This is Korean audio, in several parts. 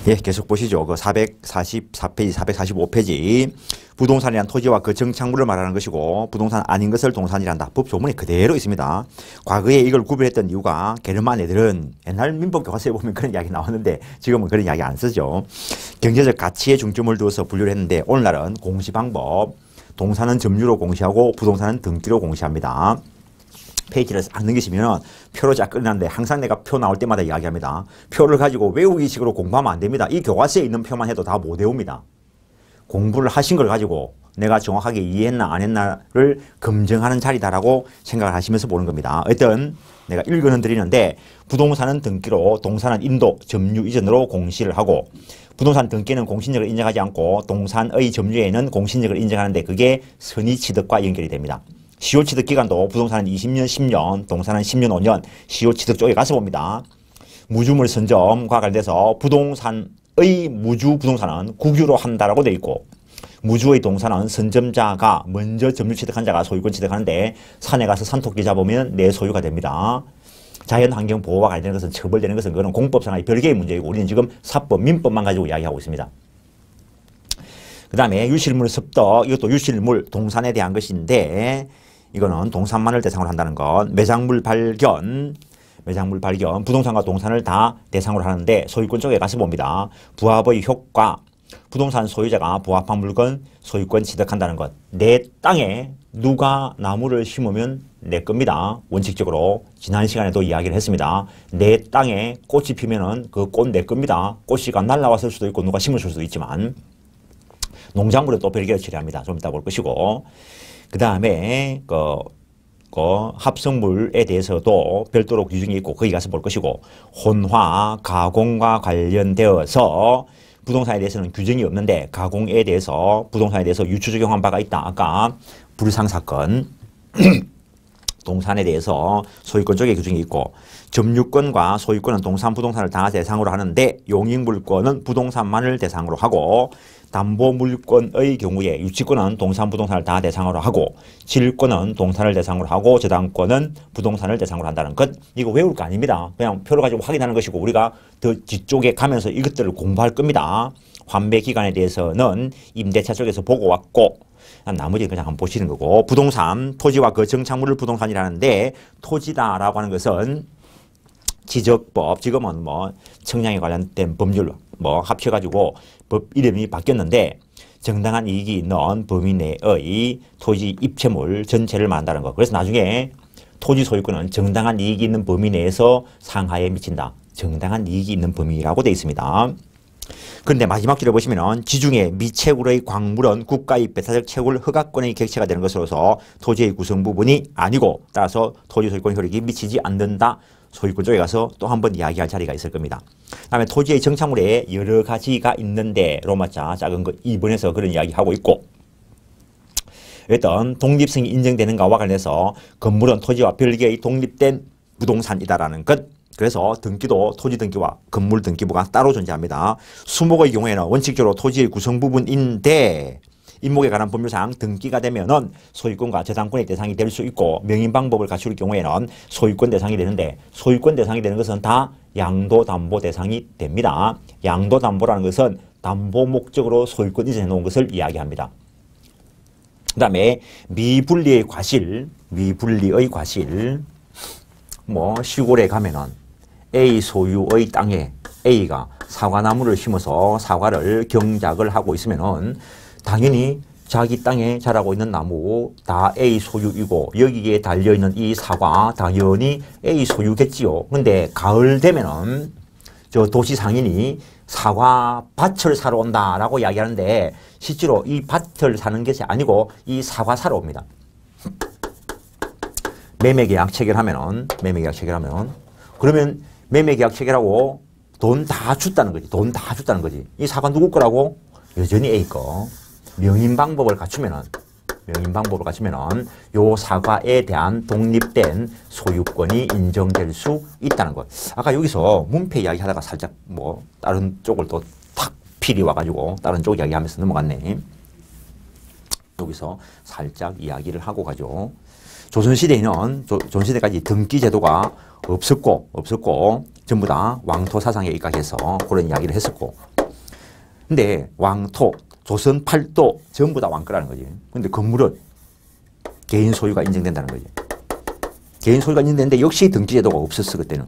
예, 계속 보시죠. 그 444페이지, 445페이지. 부동산이란 토지와 그 정착물을 말하는 것이고 부동산 아닌 것을 동산이란다. 법조문에 그대로 있습니다. 과거에 이걸 구별했던 이유가 게르만 애들은 옛날 민법 교과서에 보면 그런 이야기 나왔는데 지금은 그런 이야기 안 쓰죠. 경제적 가치에 중점을 두어서 분류를 했는데 오늘날은 공시 방법, 동산은 점유로 공시하고 부동산은 등기로 공시합니다. 페이지를 싹 넘기시면 표로 쫙 끝났는데 항상 내가 표 나올 때마다 이야기합니다. 표를 가지고 외우기 식으로 공부하면 안 됩니다. 이 교과서에 있는 표만 해도 다 못 외웁니다. 공부를 하신 걸 가지고 내가 정확하게 이해했나 안 했나를 검증하는 자리다라고 생각을 하시면서 보는 겁니다. 어떤 내가 일권은 드리는데 부동산은 등기로, 동산은 인도, 점유 이전으로 공시를 하고 부동산 등기는 공신력을 인정하지 않고 동산의 점유에는 공신력을 인정하는데 그게 선의취득과 연결이 됩니다. 시효취득 기간도 부동산은 20년, 10년, 동산은 10년, 5년 시효취득 쪽에 가서 봅니다. 무주물 선점과 관련돼서 부동산의 무주 부동산은 국유로 한다라고 되어 있고 무주의 동산은 선점자가 먼저 점유 취득한 자가 소유권 취득하는데 산에 가서 산토끼 잡으면 내 소유가 됩니다. 자연환경 보호와 관련된 것은 처벌되는 것은 그건 공법상의 별개의 문제이고 우리는 지금 사법, 민법만 가지고 이야기하고 있습니다. 그 다음에 유실물 습득, 이것도 유실물 동산에 대한 것인데 이거는 동산만을 대상으로 한다는 것. 매장물 발견, 부동산과 동산을 다 대상으로 하는데 소유권 쪽에 가서 봅니다. 부합의 효과, 부동산 소유자가 부합한 물건 소유권 취득한다는 것. 내 땅에 누가 나무를 심으면 내 겁니다. 원칙적으로 지난 시간에도 이야기를 했습니다. 내 땅에 꽃이 피면은 그 꽃 내 겁니다. 꽃이가 날라왔을 수도 있고 누가 심었을 수도 있지만 농작물은 또 별개로 처리합니다. 좀 이따 볼 것이고 그 다음에 합성물에 대해서도 별도로 규정이 있고 거기 가서 볼 것이고 혼화, 가공과 관련되어서 부동산에 대해서는 규정이 없는데 가공에 대해서 부동산에 대해서 유추 적용한 바가 있다. 아까 불상사건 동산에 대해서 소유권 쪽에 규정이 있고 점유권과 소유권은 동산 부동산을 다 대상으로 하는데 용익물권은 부동산만을 대상으로 하고 담보물권의 경우에 유치권은 동산 부동산을 다 대상으로 하고 질권은 동산을 대상으로 하고 저당권은 부동산을 대상으로 한다는 것. 이거 외울 거 아닙니다. 그냥 표를 가지고 확인하는 것이고 우리가 더 뒤쪽에 가면서 이것들을 공부할 겁니다. 환매 기간에 대해서는 임대차 쪽에서 보고 왔고 나머지는 그냥 한번 보시는 거고 부동산, 토지와 그 정착물을 부동산이라는데 토지다라고 하는 것은 지적법, 지금은 뭐 청량에 관련된 법률 뭐 합쳐가지고 법 이름이 바뀌었는데 정당한 이익이 있는 범위 내의 토지 입체물 전체를 말한다는 거. 그래서 나중에 토지 소유권은 정당한 이익이 있는 범위 내에서 상하에 미친다. 정당한 이익이 있는 범위라고 되어 있습니다. 그런데 마지막 줄에 보시면은 지중해 미채굴의 광물은 국가의 배타적 채굴 허가권의 객체가 되는 것으로서 토지의 구성 부분이 아니고 따라서 토지 소유권 효력이 미치지 않는다. 소유권 쪽에 가서 또 한 번 이야기할 자리가 있을 겁니다. 다음에 토지의 정착물에 여러 가지가 있는데 로마자 작은 거 2번에서 그런 이야기 하고 있고 일단 독립성이 인정되는가와 관련해서 건물은 토지와 별개의 독립된 부동산이다라는 것. 그래서 등기도 토지 등기와 건물 등기부가 따로 존재합니다. 수목의 경우에는 원칙적으로 토지의 구성 부분인데 임목에 관한 법률상 등기가 되면은 소유권과 저당권의 대상이 될 수 있고 명인 방법을 갖출 경우에는 소유권 대상이 되는데 소유권 대상이 되는 것은 다 양도담보 대상이 됩니다. 양도담보라는 것은 담보 목적으로 소유권 이전해 놓은 것을 이야기합니다. 그 다음에 미분리의 과실, 뭐 시골에 가면은 A 소유의 땅에 A가 사과나무를 심어서 사과를 경작을 하고 있으면은 당연히 자기 땅에 자라고 있는 나무 다 A 소유이고 여기에 달려있는 이 사과 당연히 A 소유겠지요. 근데 가을 되면은 저 도시 상인이 사과 밭을 사러 온다라고 이야기하는데 실제로 이 밭을 사는 것이 아니고 이 사과 사러 옵니다. 매매계약 체결하면 그러면 매매계약 체결하고 돈 다 줬다는 거지. 이 사과 누구 거라고? 여전히 A 거. 명인 방법을 갖추면은 요 사과에 대한 독립된 소유권이 인정될 수 있다는 것. 아까 여기서 문패 이야기 하다가 살짝 뭐 다른 쪽을 또 탁 필이 와가지고 다른 쪽 이야기 하면서 넘어갔네. 여기서 살짝 이야기를 하고 가죠. 조선시대에는 조선시대까지 등기제도가 없었고 전부 다 왕토 사상에 입각해서 그런 이야기를 했었고 근데 왕토, 조선 팔도 전부 다 왕거라는 거지. 근데 건물은 개인 소유가 인정된다는 거지. 개인 소유가 인정되는데 역시 등기제도가 없었어, 그때는.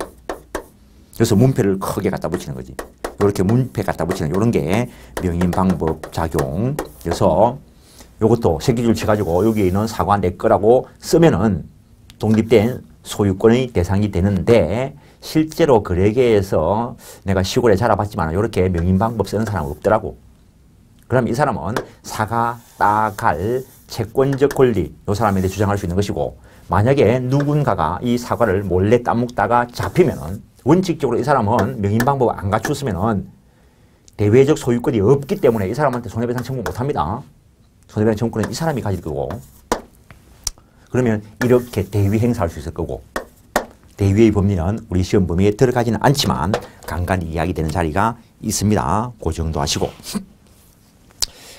그래서 문패를 크게 갖다 붙이는 거지. 이렇게 문패 갖다 붙이는 이런 게 명인방법 작용. 그래서 이것도 새끼줄 쳐가지고 여기에 있는 사과 내 거라고 쓰면은 독립된 소유권의 대상이 되는데 실제로 거래계에서 내가 시골에 자라봤지만 이렇게 명인방법 쓰는 사람은 없더라고. 그럼 이 사람은 사가, 따갈, 채권적 권리 이 사람에 대해 주장할 수 있는 것이고 만약에 누군가가 이 사과를 몰래 따먹다가 잡히면은 원칙적으로 이 사람은 명인방법을 안 갖췄으면은 대외적 소유권이 없기 때문에 이 사람한테 손해배상 청구 못합니다. 손해배상 청구는 이 사람이 가질 거고 그러면 이렇게 대위 행사할 수 있을 거고 대위의 법리는 우리 시험 범위에 들어가지는 않지만 간간히 이야기되는 자리가 있습니다. 그 정도 하시고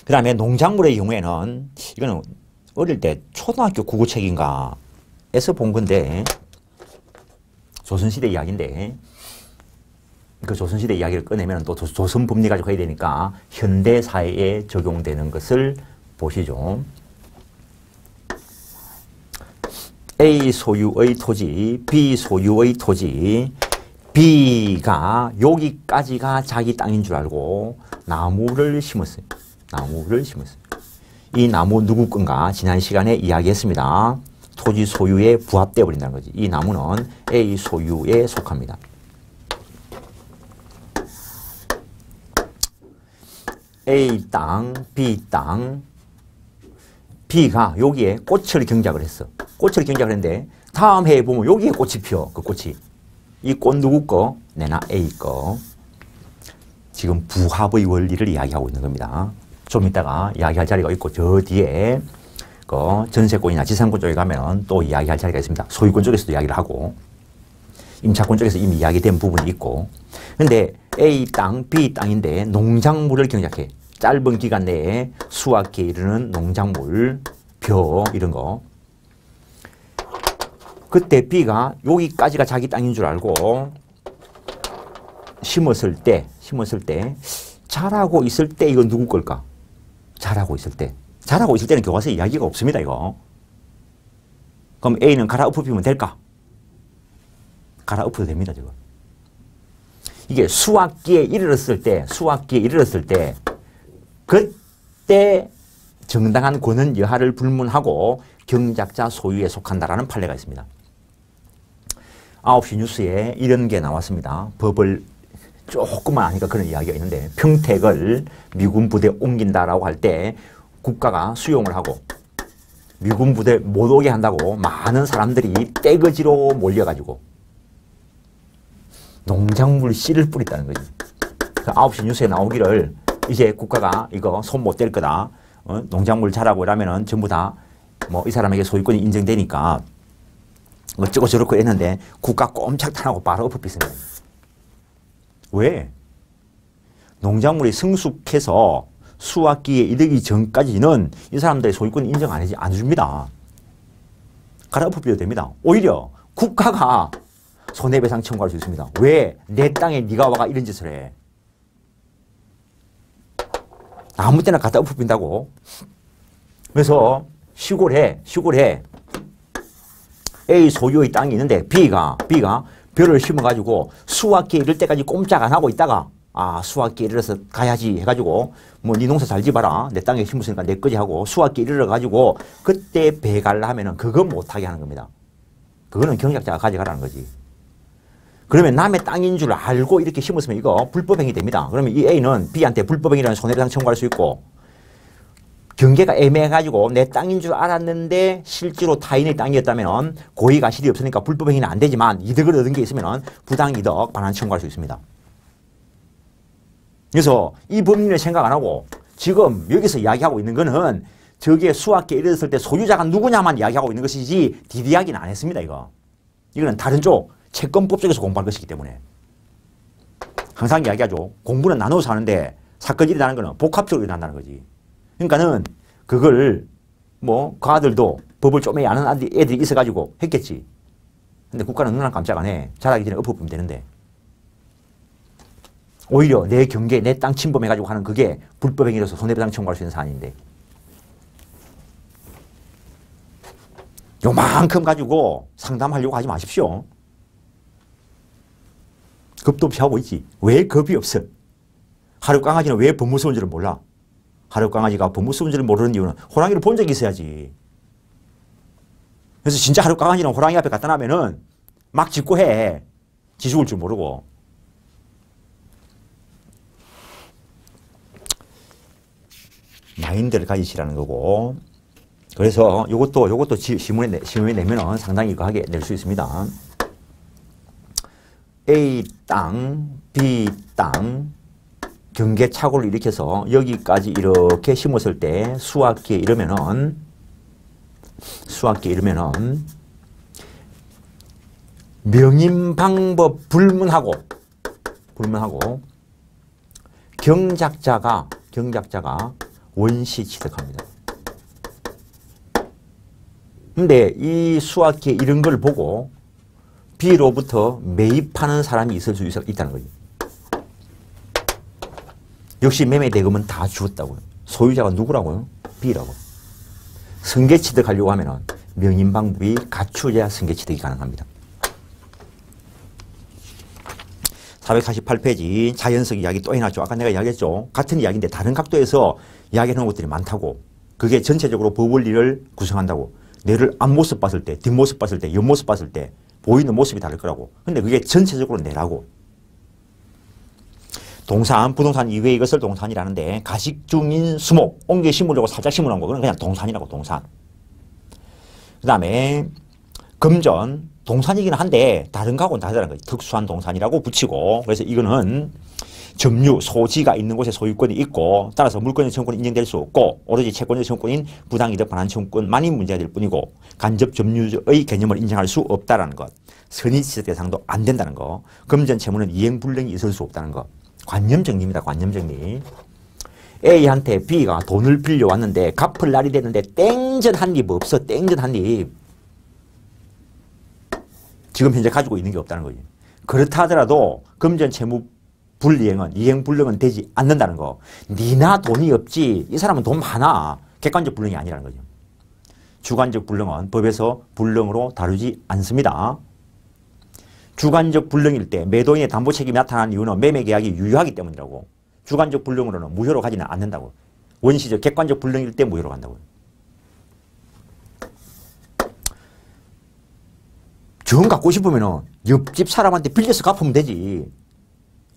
그 다음에 농작물의 경우에는 이거는 어릴 때 초등학교 국어책인가 에서 본 건데 조선시대 이야기인데 그 조선시대 이야기를 꺼내면 또 조선 법리 가지고 해야 되니까 현대사회에 적용되는 것을 보시죠. A 소유의 토지, B 소유의 토지, B가 여기까지가 자기 땅인 줄 알고 나무를 심었어요. 나무를 심었어요. 이 나무 누구 건가 지난 시간에 이야기했습니다. 토지 소유에 부합되어 버린다는 거지. 이 나무는 A 소유에 속합니다. A 땅, B 땅, B가 여기에 꽃을 경작을 했어. 꽃을 경작을 했는데 다음 해에 보면 여기에 꽃이 피어. 그 꽃이. 이 꽃 누구 거? 내나 A 거. 지금 부합의 원리를 이야기하고 있는 겁니다. 좀 이따가 이야기할 자리가 있고 저 뒤에 그 전세권이나 지상권 쪽에 가면 또 이야기할 자리가 있습니다. 소유권 쪽에서도 이야기를 하고 임차권 쪽에서 이미 이야기된 부분이 있고 근데 A 땅, B 땅인데 농작물을 경작해. 짧은 기간 내에 수확기에 이르는 농작물, 벼 이런 거 그때 B가 여기까지가 자기 땅인 줄 알고 심었을 때 자라고 있을 때 이거 누구 걸까? 자라고 있을 때는 교과서에 이야기가 없습니다, 이거. 그럼 A는 갈아엎으면 될까? 갈아엎어도 됩니다, 지금. 이게 수확기에 이르렀을 때, 그때 정당한 권은 여하를 불문하고 경작자 소유에 속한다라는 판례가 있습니다. 9시 뉴스에 이런 게 나왔습니다. 법을 조금만 아니까 그런 이야기가 있는데 평택을 미군 부대 옮긴다라고 할 때 국가가 수용을 하고 미군 부대 못 오게 한다고 많은 사람들이 떼거지로 몰려가지고 농작물 씨를 뿌렸다는 거지. 그 9시 뉴스에 나오기를 이제 국가가 이거 손 못 댈 거다. 농작물 자라고 이러면은 전부 다 뭐 이 사람에게 소유권이 인정되니까 어쩌고 저쩌고 했는데 국가 꼼짝 안 하고 바로 엎어pis습니다. 왜? 농작물이 성숙해서 수확기에 이르기 전까지는 이 사람들의 소유권 인정 안 해줍니다. 갈아엎어도 됩니다. 오히려 국가가 손해배상 청구할 수 있습니다. 왜? 내 땅에 네가 와가 이런 짓을 해. 아무 때나 갖다 엎어빈다고. 그래서 시골에 A 소유의 땅이 있는데 B가 벼를 심어가지고 수확기에 이를 때까지 꼼짝 안 하고 있다가 수확기에 이르러서 가야지 해가지고 뭐 네 농사 잘 지어봐라. 내 땅에 심었으니까 내 거지 하고 수확기에 이르러가지고 그때 배가를 하면은 그거 못하게 하는 겁니다. 그거는 경작자가 가져가라는 거지. 그러면 남의 땅인 줄 알고 이렇게 심었으면 이거 불법행위 됩니다. 그러면 이 A는 B한테 불법행위라는 손해배상 청구할 수 있고 경계가 애매해가지고 내 땅인 줄 알았는데 실제로 타인의 땅이었다면 고의가실이 없으니까 불법행위는 안 되지만 이득을 얻은 게 있으면 부당이득 반환 청구할 수 있습니다. 그래서 이 법리를 생각 안 하고 지금 여기서 이야기하고 있는 거는 저게 수확기에 이르렀을 때 소유자가 누구냐만 이야기하고 있는 것이지 뒷이야기는 안 했습니다. 이거는 다른 쪽 채권법 쪽에서 공부할 것이기 때문에 항상 이야기하죠. 공부는 나눠서 하는데 사건이 일어나는 거는 복합적으로 일어난다는 거지. 그러니까는 그걸 뭐 그 아들도 법을 좀 아는 애들이 있어가지고 했겠지. 근데 국가는 눈을 깜짝 안 해. 자라기 전에 엎어보면 되는데. 오히려 내 경계, 내 땅 침범해가지고 하는 그게 불법 행위로서 손해배상 청구할 수 있는 사안인데 요만큼 가지고 상담하려고 하지 마십시오. 겁도 없이 하고 있지. 왜 겁이 없어? 하루 강아지는 왜 법 무서운 줄을 몰라? 하루 강아지가 법 무서운 줄을 모르는 이유는 호랑이를 본 적이 있어야지. 그래서 진짜 하루 강아지는 호랑이 앞에 갖다 놔면은 막 짖고 해. 지 죽을 줄 모르고. 마인드를 가지시라는 거고. 그래서 요것도 시문에 내면은 상당히 유하게 낼 수 있습니다. A 땅, B 땅, 경계 착오를 일으켜서 여기까지 이렇게 심었을 때 수확기에 이르면은 명인 방법 불문하고 경작자가 원시 취득합니다. 근데 이 수확기에 이런 걸 보고 B로부터 매입하는 사람이 있을 수 있다는 거죠. 역시 매매 대금은 다 주었다고요. 소유자가 누구라고요? B라고. 승계 취득하려고 하면은 명인 방법이 갖추어야 승계 취득이 가능합니다. 448페이지 자연석 이야기 또 해놨죠. 아까 내가 이야기했죠. 같은 이야기인데 다른 각도에서 이야기하는 것들이 많다고. 그게 전체적으로 법원리를 구성한다고. 뇌를 앞모습 봤을 때, 뒷모습 봤을 때, 옆모습 봤을 때 보이는 모습이 다를 거라고. 근데 그게 전체적으로 뇌라고. 동산, 부동산 이외에 이것을 동산이라는데 가식 중인 수목, 옮겨 심으려고 살짝 심으는 거 그건 그냥 동산이라고. 동산. 그 다음에 금전, 동산이긴 한데 다른 거하고는 다르다는 거지. 특수한 동산이라고 붙이고. 그래서 이거는 점유, 소지가 있는 곳에 소유권이 있고 따라서 물권의 청구권이 인정될 수 없고 오로지 채권의 청구권인 부당이득 반환 청구권만이 문제가 될 뿐이고 간접 점유의 개념을 인정할 수 없다는 것. 선의취득 대상도 안 된다는 거. 금전 채무는 이행불능이 있을 수 없다는 거. 관념정리입니다. 관념정리. A한테 B가 돈을 빌려왔는데 갚을 날이 됐는데 땡전 한 입 없어. 땡전 한 입. 지금 현재 가지고 있는 게 없다는 거지. 그렇다 하더라도 금전 채무 불이행은 이행불능은 되지 않는다는 거. 니나 돈이 없지. 이 사람은 돈 많아. 객관적 불능이 아니라는 거죠. 주관적 불능은 법에서 불능으로 다루지 않습니다. 주관적 불능일 때 매도인의 담보 책임이 나타나는 이유는 매매 계약이 유효하기 때문이라고. 주관적 불능으로는 무효로 가지는 않는다고. 원시적 객관적 불능일 때 무효로 간다고요. 정 갖고 싶으면 옆집 사람한테 빌려서 갚으면 되지.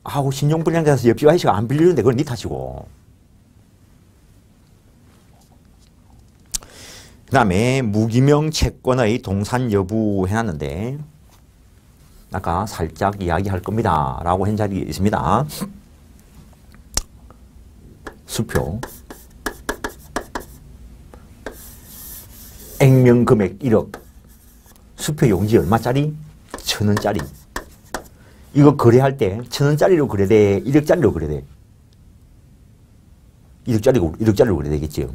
아우 신용불량자라서 옆집 아저씨가 안 빌리는데 그건 네 탓이고. 그 다음에 무기명 채권의 동산 여부 해놨는데 아까 살짝 이야기할 겁니다 라고 한 자리에 있습니다. 수표 액면 금액 1억 수표 용지 얼마짜리? 1,000원짜리. 이거 거래할 때 1,000원짜리로 거래돼? 1억짜리로 거래돼? 1억짜리로 거래되겠지요.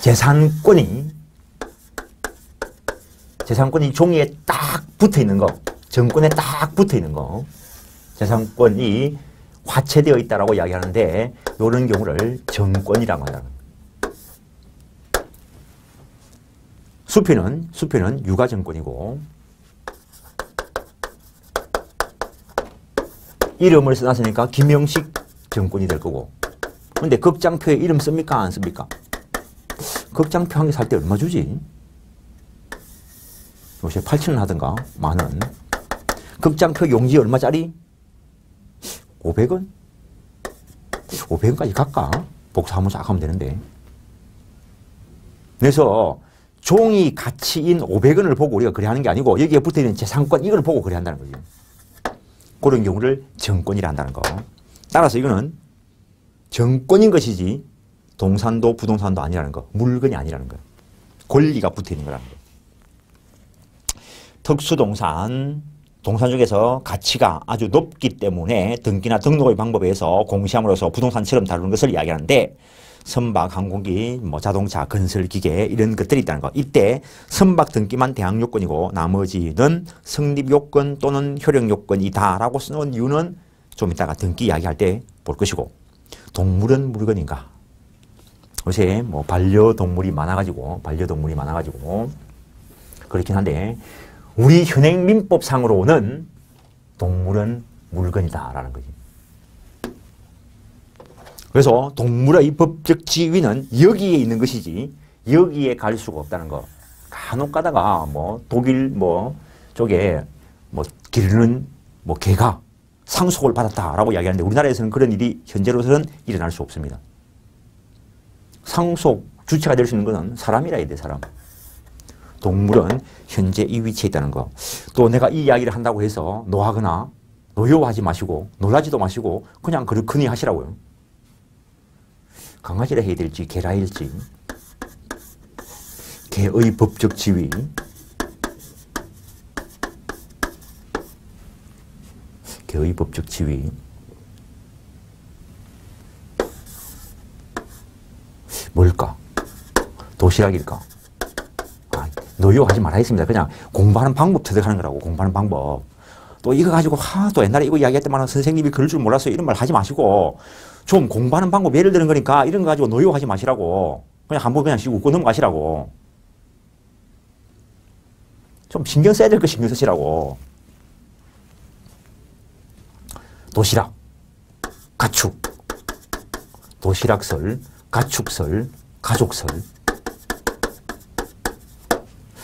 재산권이 종이에 딱 붙어 있는 거, 정권에 딱 붙어 있는 거, 재산권이 화체되어 있다라고 이야기하는데 이런 경우를 정권이라고 한다는 거예요. 수표는 유가정권이고 이름을 써놨으니까 김영식 정권이 될 거고. 근데 극장표에 이름 씁니까? 안 씁니까? 극장표 한 개 살 때 얼마 주지? 요새 8,000원 하던가? 만원. 극장표 용지 얼마짜리? 500원? 500원까지 갈까? 복사 한번 쫙 하면 되는데. 그래서 종이 가치인 500원을 보고 우리가 거래하는 게 아니고 여기에 붙어있는 재산권 이걸 보고 거래한다는 거죠. 그런 경우를 정권이라 한다는 거. 따라서 이거는 정권인 것이지 동산도 부동산도 아니라는 거. 물건이 아니라는 거. 권리가 붙어있는 거라는 거. 특수동산, 동산 중에서 가치가 아주 높기 때문에 등기나 등록의 방법에 의해서 공시함으로써 부동산처럼 다루는 것을 이야기하는데 선박, 항공기, 뭐 자동차, 건설, 기계 이런 것들이 있다는 거. 이때 선박 등기만 대항 요건이고 나머지는 성립 요건 또는 효력 요건이다라고 써놓은 이유는 좀 이따가 등기 이야기할 때 볼 것이고 동물은 물건인가? 요새 뭐 반려동물이 많아가지고 그렇긴 한데 우리 현행 민법상으로는 동물은 물건이다라는 거지. 그래서 동물의 법적 지위는 여기에 있는 것이지 여기에 갈 수가 없다는 거. 간혹 가다가 뭐 독일 뭐 쪽에 뭐 기르는 뭐 개가 상속을 받았다라고 이야기하는데 우리나라에서는 그런 일이 현재로서는 일어날 수 없습니다. 상속 주체가 될 수 있는 것은 사람이라 해야 돼, 사람. 동물은 현재 이 위치에 있다는 거. 또 내가 이 이야기를 한다고 해서 노하거나 노여워하지 마시고 놀라지도 마시고 그냥 그렇거니 하시라고요. 강아지라 해야 될지 개라 해야 될지 개의 법적 지위 개의 법적 지위 뭘까? 도시락일까? 노여워하지 말아야 했습니다. 그냥 공부하는 방법 터득하는 거라고. 공부하는 방법. 또 이거 가지고 또 옛날에 이거 이야기할 때만 선생님이 그럴 줄 몰랐어요. 이런 말 하지 마시고 좀 공부하는 방법 예를 드는 거니까 이런 거 가지고 노여워하지 마시라고. 그냥 한번 그냥 웃고 넘어가시라고. 좀 신경 써야 될 거 신경 쓰시라고. 도시락, 가축, 도시락설, 가축설, 가족설.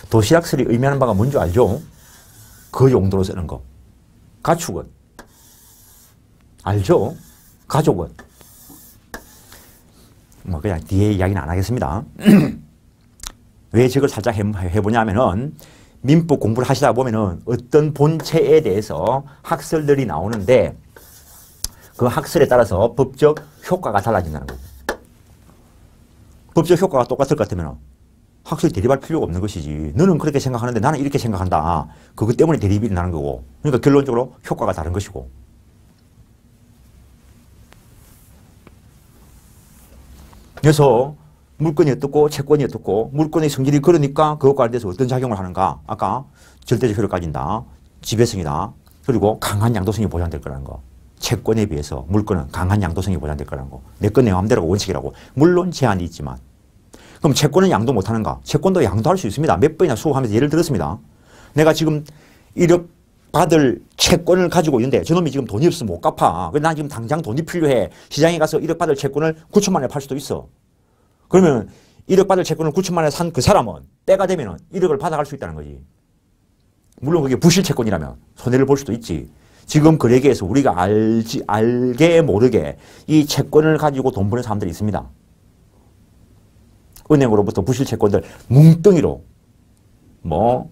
도시락설이 의미하는 바가 뭔지 알죠? 그 용도로 쓰는 거. 가축은 알죠? 가족은 뭐 그냥 뒤에 이야기는 안 하겠습니다. 왜 저걸 살짝 해보냐면은 민법 공부를 하시다 보면은 어떤 본체에 대해서 학설들이 나오는데 그 학설에 따라서 법적 효과가 달라진다는 거죠. 법적 효과가 똑같을 것 같으면 학설이 대립할 필요가 없는 것이지. 너는 그렇게 생각하는데 나는 이렇게 생각한다. 그것 때문에 대립이 나는 거고. 그러니까 결론적으로 효과가 다른 것이고. 그래서 물건이 어떻고 채권이 어떻고 물건의 성질이 그러니까 그것과 관련돼서 어떤 작용을 하는가. 아까 절대적 효력을 가진다. 지배성이다. 그리고 강한 양도성이 보장될 거라는 거. 채권에 비해서 물건은 강한 양도성이 보장될 거라는 거. 내 건 내 마음대로가 원칙이라고. 물론 제한이 있지만. 그럼 채권은 양도 못하는가? 채권도 양도할 수 있습니다. 몇 번이나 수업하면서 예를 들었습니다. 내가 지금 1억 받을 채권을 가지고 있는데 저놈이 지금 돈이 없으면 못 갚아. 난 지금 당장 돈이 필요해. 시장에 가서 1억 받을 채권을 9천만 원에 팔 수도 있어. 그러면 1억 받을 채권을 9천만 원에 산 그 사람은 때가 되면 1억을 받아갈 수 있다는 거지. 물론 그게 부실 채권이라면 손해를 볼 수도 있지. 지금 거래계에서 우리가 알게 모르게 이 채권을 가지고 돈 버는 사람들이 있습니다. 은행으로부터 부실 채권들 뭉덩이로 뭐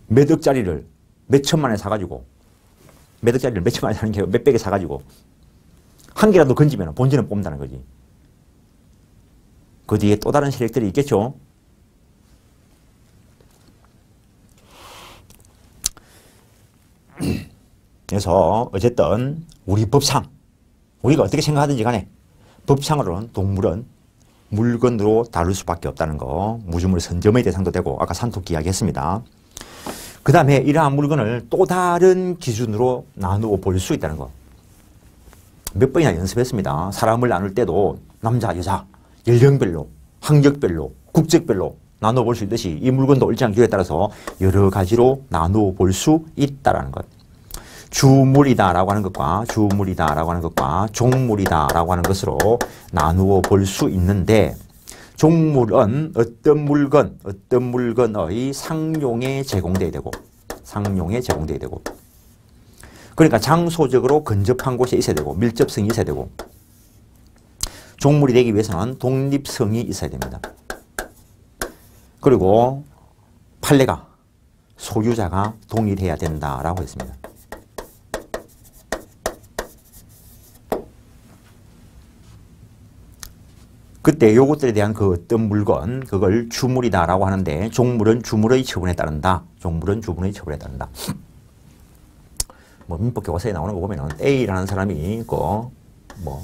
몇 억짜리를 몇 천만 원에 사가지고 몇 억짜리를 몇 천만 원에 사는 게 몇백에 사가지고 한 개라도 건지면 본전은 뽑는다는 거지. 그 뒤에 또 다른 세력들이 있겠죠. 그래서 어쨌든 우리 법상 우리가 어떻게 생각하든지 간에 법상으로는 동물은 물건으로 다룰 수밖에 없다는 거. 무주물 선점의 대상도 되고 아까 산토끼 이야기했습니다. 그 다음에 이러한 물건을 또 다른 기준으로 나누어 볼 수 있다는 거. 몇 번이나 연습했습니다. 사람을 나눌 때도 남자, 여자, 연령별로, 학력별로, 국적별로 나누어 볼 수 있듯이 이 물건도 일정 기호에 따라서 여러 가지로 나누어 볼 수 있다는 것. 주물이다라고 하는 것과 주물이다라고 하는 것과 종물이다라고 하는 것으로 나누어 볼 수 있는데 종물은 어떤 물건의 상용에 제공돼야 되고 상용에 제공돼야 되고 그러니까 장소적으로 근접한 곳에 있어야 되고 밀접성이 있어야 되고 종물이 되기 위해서는 독립성이 있어야 됩니다. 그리고 판례가 소유자가 동일해야 된다라고 했습니다. 그때 요것들에 대한 그 어떤 물건, 그걸 주물이다라고 하는데 종물은 주물의 처분에 따른다. 종물은 주물의 처분에 따른다. 뭐 민법 교과서에 나오는 거 보면은 A라는 사람이 뭐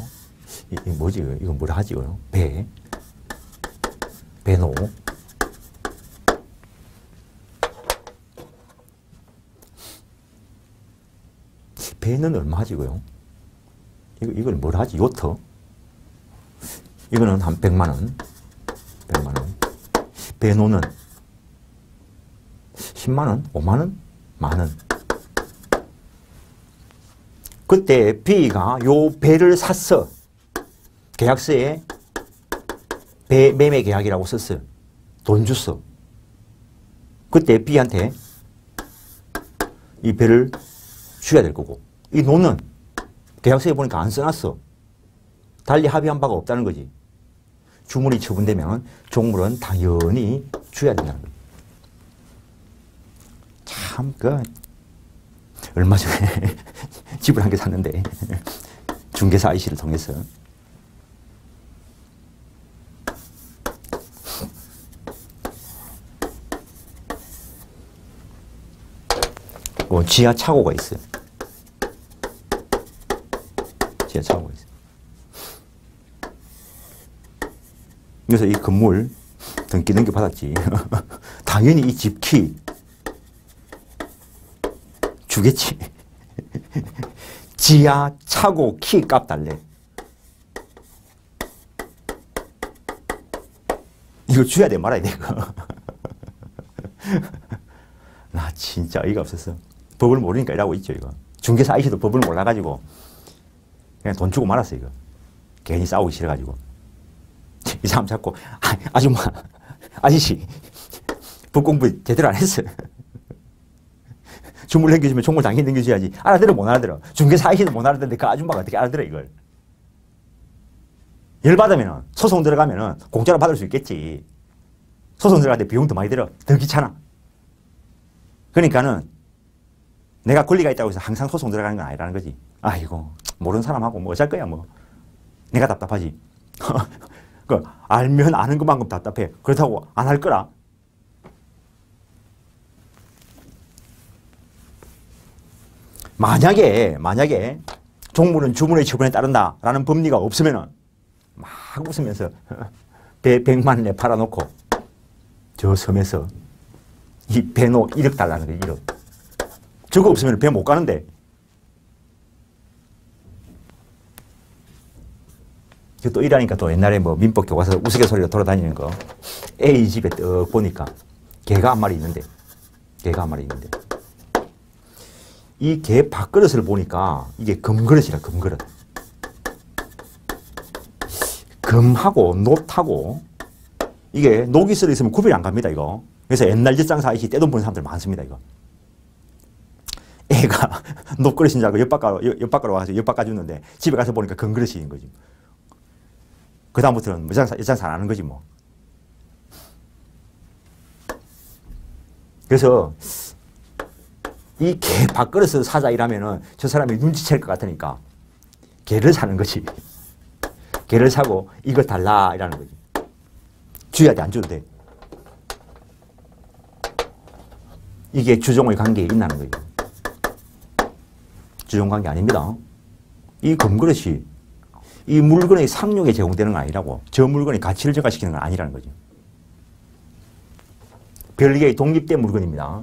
이게 뭐지? 이거 뭐라 하지? 이거? 배노. 배는 얼마 하지, 이거요? 이걸 뭐라 하지? 요트? 이거는 한 100만 원. 100만 원. 배노는 10만 원? 5만 원? 만 원. 그때 B가 요 배를 샀어. 계약서에 배 매매 계약이라고 썼어요. 돈 줬어. 그때 B한테 이 배를 줘야 될 거고, 이 노는 계약서에 보니까 안 써놨어. 달리 합의한 바가 없다는 거지. 주문이 처분되면 종물은 당연히 줘야 된다는 거지. 참, 얼마 전에 집을 한 개 샀는데, 중개사 아이씨를 통해서. 지하 차고가 있어요. 지하 차고가 있어요. 그래서 이 건물 등기 넘겨받았지. 당연히 이 집 키 주겠지. 지하 차고 키 값 달래. 이거 줘야 돼 말아야 돼 이거. 나 진짜 어이가 없었어. 법을 모르니까 이러고 있죠 이거. 중개사 아저씨도 법을 몰라가지고 그냥 돈 주고 말았어 이거. 괜히 싸우기 싫어가지고. 이 사람 자꾸 아줌마 아저씨 법 공부 제대로 안 했어. 주물 넘겨주면 종물 당연히 넘겨줘야지. 알아들어 못 알아들어. 중개사 아저씨도 못 알아듣는데 그 아줌마가 어떻게 알아들어 이걸. 열받으면 소송 들어가면 공짜로 받을 수 있겠지. 소송 들어갈 때 비용 더 많이 들어. 더 귀찮아. 그러니까는 내가 권리가 있다고 해서 항상 소송 들어가는 건 아니라는 거지. 아이고 모르는 사람하고 뭐 어쩔 거야 뭐. 내가 답답하지. 알면 아는 것만큼 답답해. 그렇다고 안 할 거라. 만약에 종물은 주문의 처분에 따른다라는 법리가 없으면은 막 웃으면서 배 100만 원에 팔아놓고 저 섬에서 이 배노 1억 달라는 거예요. 1억. 저거 없으면 배 못 가는데. 또 이러니까 또 옛날에 뭐 민법 교과서 우스갯소리로 돌아다니는 거. A 집에 떡 보니까 개가 한 마리 있는데. 이 개 밥그릇을 보니까 이게 금그릇이라 금그릇. 금하고 놋하고 이게 녹이 썰어 있으면 구별이 안 갑니다 이거. 그래서 옛날 젖장사 아저씨 떼돈 버는 사람들 많습니다 이거. 애가 녹그릇인 줄 알고 옆바꿔로 와서 엿바꿔주는데 집에 가서 보니까 금그릇인 거지. 그 다음부터는 젖장사 안 하는 거지 뭐. 그래서 이 개 밥그릇을 사자 이라면은 저 사람이 눈치챌 것 같으니까 개를 사는 거지. 개를 사고 이거 달라 이라는 거지. 줘야 돼 안 줘도 돼. 이게 주종의 관계에 있다는 거예요. 주종 관계 아닙니다. 이 금그릇이 이 물건의 상용에 제공되는 건 아니라고. 저 물건의 가치를 증가시키는 건 아니라는 거죠. 별개의 독립된 물건입니다.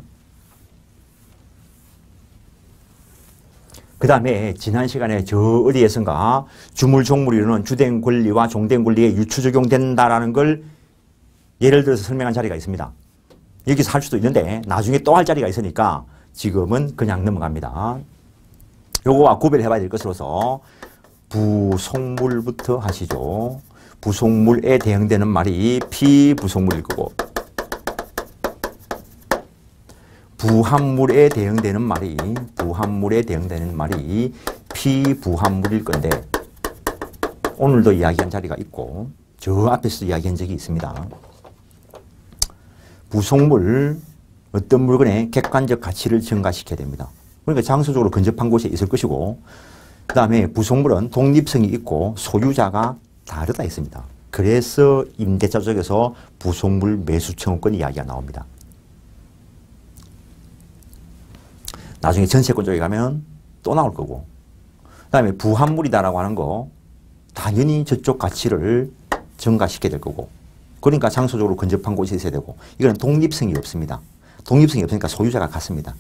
그 다음에 지난 시간에 저 어디에선가 주물종물이로는 주된 권리와 종된 권리에 유추 적용된다라는 걸 예를 들어서 설명한 자리가 있습니다. 여기서 할 수도 있는데 나중에 또 할 자리가 있으니까 지금은 그냥 넘어갑니다. 요거와 구별해 봐야 될 것으로서 부속물부터 하시죠. 부속물에 대응되는 말이 피부속물일 거고 부합물에 대응되는 말이 피부합물일 건데 오늘도 이야기한 자리가 있고 저 앞에서도 이야기한 적이 있습니다. 부속물 어떤 물건의 객관적 가치를 증가시켜야 됩니다. 그러니까 장소적으로 근접한 곳에 있을 것이고 그 다음에 부속물은 독립성이 있고 소유자가 다르다 했습니다. 그래서 임대차 쪽에서 부속물 매수 청구권 이야기가 나옵니다. 나중에 전세권 쪽에 가면 또 나올 거고 그 다음에 부합물이다라고 하는 거 당연히 저쪽 가치를 증가시켜야 될 거고, 그러니까 장소적으로 근접한 곳이 있어야 되고, 이거는 독립성이 없습니다. 독립성이 없으니까 소유자가 같습니다.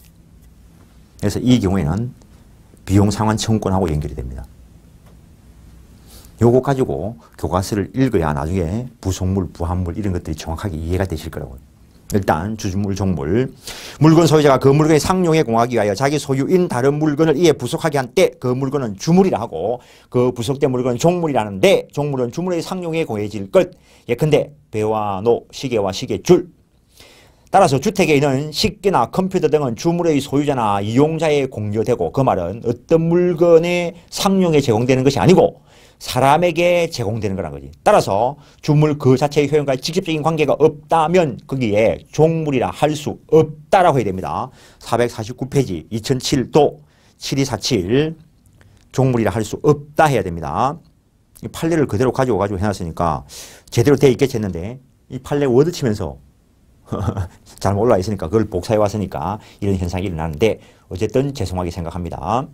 그래서 이 경우에는 비용 상환 청구권하고 연결이 됩니다. 요거 가지고 교과서를 읽어야 나중에 부속물, 부합물 이런 것들이 정확하게 이해가 되실 거라고요. 일단 주주물, 종물. 물건 소유자가 그 물건의 상용에 공하기 위하여 자기 소유인 다른 물건을 이에 부속하게 한 때 그 물건은 주물이라 하고 그 부속된 물건은 종물이라는데 종물은 주물의 상용에 공해질 것. 예컨대 배와 노, 시계와 시계줄. 따라서 주택에 있는 식기나 컴퓨터 등은 주물의 소유자나 이용자에 공여되고 그 말은 어떤 물건의 상용에 제공되는 것이 아니고 사람에게 제공되는 거란 거지. 따라서 주물 그 자체의 효용과 직접적인 관계가 없다면 거기에 종물이라 할 수 없다라고 해야 됩니다. 449페이지 2007도 7247 종물이라 할 수 없다 해야 됩니다. 이 판례를 그대로 가지고 해놨으니까 제대로 돼 있겠지 했는데 이 판례 워드 치면서 잘못 올라와 있으니까 그걸 복사해 왔으니까 이런 현상이 일어나는데 어쨌든 죄송하게 생각합니다.